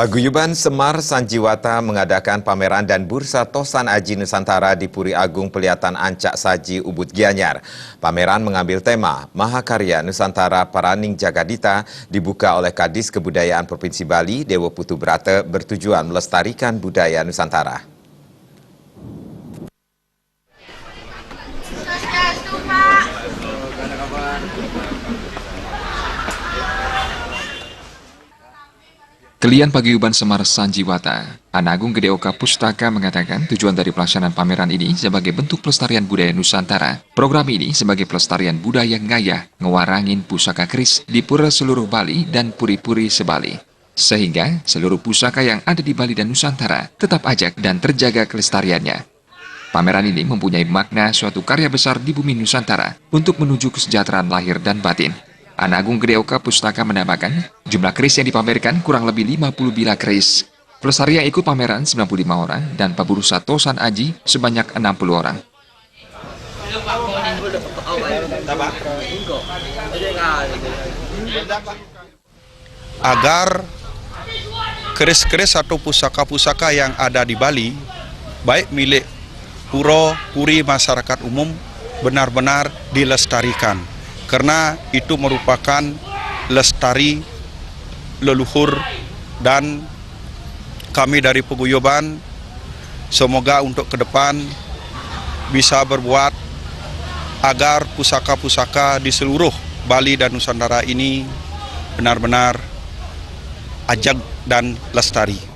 Paguyuban Semar Sanjiwata mengadakan pameran dan bursa Tosan Aji Nusantara di Puri Agung Peliatan Ancak Saji Ubud Gianyar. Pameran mengambil tema Mahakarya Nusantara Paraning Jagadita dibuka oleh Kadis Kebudayaan Provinsi Bali, Dewa Putu Brata, bertujuan melestarikan budaya Nusantara. Kelian Paguyuban Semar Sanjiwata, Anagung Gede Oka Pustaka mengatakan tujuan dari pelaksanaan pameran ini sebagai bentuk pelestarian budaya Nusantara. Program ini sebagai pelestarian budaya ngayah, ngewarangin pusaka keris di pura seluruh Bali dan puri-puri sebali. Sehingga seluruh pusaka yang ada di Bali dan Nusantara tetap ajak dan terjaga kelestariannya. Pameran ini mempunyai makna suatu karya besar di bumi Nusantara untuk menuju kesejahteraan lahir dan batin. Anagung Gede Oka Pustaka menambahkan, jumlah keris yang dipamerkan kurang lebih 50 bilah keris. Pelestari yang ikut pameran 95 orang dan paburusa Tosan Aji sebanyak 60 orang. Agar keris-keris atau pusaka-pusaka yang ada di Bali, baik milik pura, puri, masyarakat umum, benar-benar dilestarikan. Karena itu merupakan lestari leluhur, dan kami dari Paguyuban semoga untuk ke depan bisa berbuat agar pusaka-pusaka di seluruh Bali dan Nusantara ini benar-benar ajak dan lestari.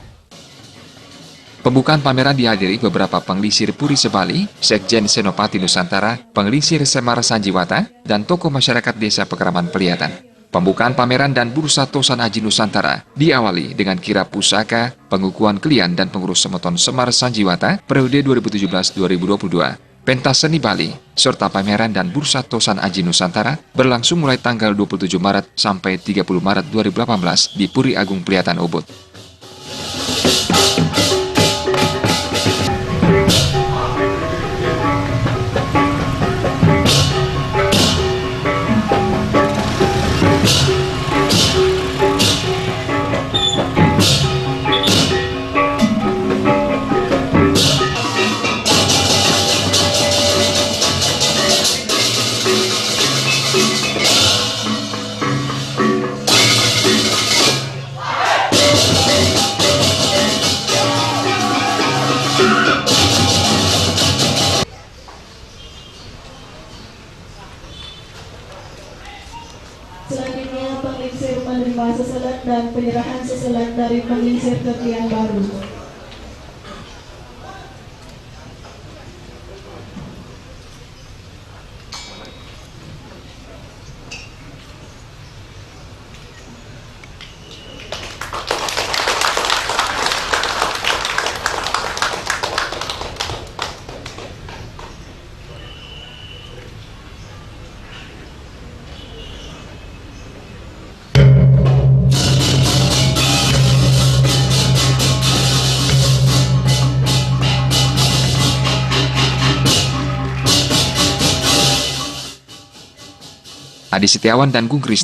Pembukaan pameran dihadiri beberapa penglisir Puri Sebali, Sekjen Senopati Nusantara, penglisir Semar Sanjiwata, dan tokoh masyarakat Desa Pekeraman Peliatan. Pembukaan pameran dan bursa Tosan Aji Nusantara diawali dengan kirap pusaka, pengukuhan kelian dan pengurus semeton Semar Sanjiwata periode 2017-2022. Pentas seni Bali, serta pameran dan bursa Tosan Aji Nusantara berlangsung mulai tanggal 27 Maret sampai 30 Maret 2018 di Puri Agung Peliatan Ubud. Selanjutnya pengisir menerima seselat dan penyerahan seselat dari pengisir ke yang baru. Adi Setiawan dan Gung Kris